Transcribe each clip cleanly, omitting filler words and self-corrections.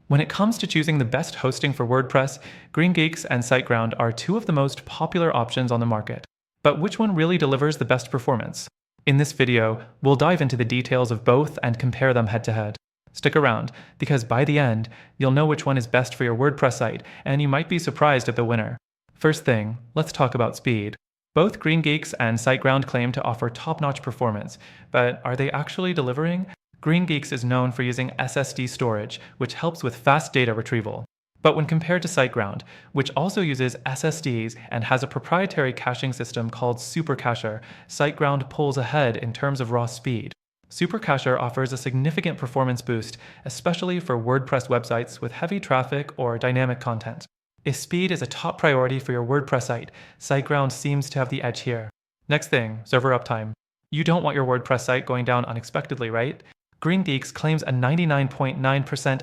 When it comes to choosing the best hosting for WordPress, GreenGeeks and SiteGround are two of the most popular options on the market. But which one really delivers the best performance? In this video, we'll dive into the details of both and compare them head to head. Stick around, because by the end, you'll know which one is best for your WordPress site, and you might be surprised at the winner. First thing, let's talk about speed. Both GreenGeeks and SiteGround claim to offer top-notch performance, but are they actually delivering? GreenGeeks is known for using SSD storage, which helps with fast data retrieval. But when compared to SiteGround, which also uses SSDs and has a proprietary caching system called SuperCacher, SiteGround pulls ahead in terms of raw speed. SuperCacher offers a significant performance boost, especially for WordPress websites with heavy traffic or dynamic content. If speed is a top priority for your WordPress site, SiteGround seems to have the edge here. Next thing, server uptime. You don't want your WordPress site going down unexpectedly, right? GreenGeeks claims a 99.9%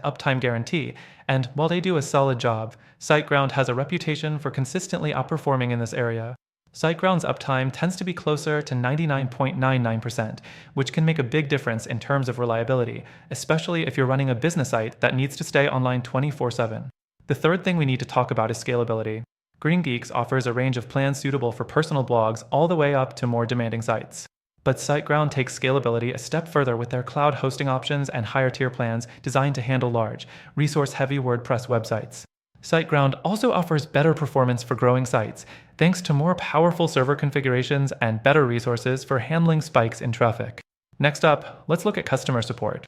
uptime guarantee, and while they do a solid job, SiteGround has a reputation for consistently outperforming in this area. SiteGround's uptime tends to be closer to 99.99%, which can make a big difference in terms of reliability, especially if you're running a business site that needs to stay online 24/7. The third thing we need to talk about is scalability. GreenGeeks offers a range of plans suitable for personal blogs all the way up to more demanding sites. But SiteGround takes scalability a step further with their cloud hosting options and higher tier plans designed to handle large, resource-heavy WordPress websites. SiteGround also offers better performance for growing sites, thanks to more powerful server configurations and better resources for handling spikes in traffic. Next up, let's look at customer support.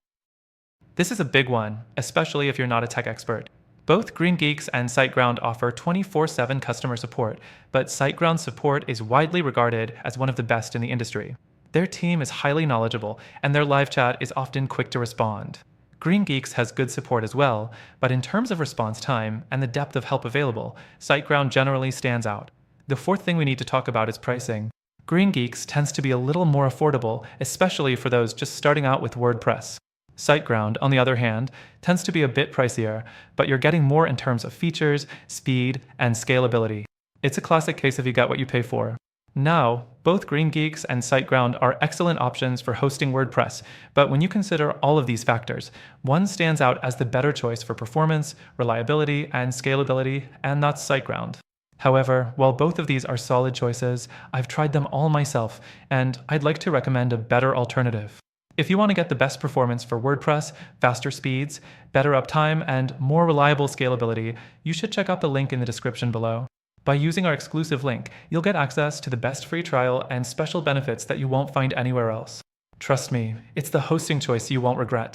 This is a big one, especially if you're not a tech expert. Both GreenGeeks and SiteGround offer 24/7 customer support, but SiteGround's support is widely regarded as one of the best in the industry. Their team is highly knowledgeable, and their live chat is often quick to respond. GreenGeeks has good support as well, but in terms of response time and the depth of help available, SiteGround generally stands out. The fourth thing we need to talk about is pricing. GreenGeeks tends to be a little more affordable, especially for those just starting out with WordPress. SiteGround, on the other hand, tends to be a bit pricier, but you're getting more in terms of features, speed, and scalability. It's a classic case of you get what you pay for. Now, both GreenGeeks and SiteGround are excellent options for hosting WordPress, but when you consider all of these factors, one stands out as the better choice for performance, reliability, and scalability, and that's SiteGround. However, while both of these are solid choices, I've tried them all myself, and I'd like to recommend a better alternative. If you want to get the best performance for WordPress, faster speeds, better uptime, and more reliable scalability, you should check out the link in the description below. By using our exclusive link, you'll get access to the best free trial and special benefits that you won't find anywhere else. Trust me, it's the hosting choice you won't regret.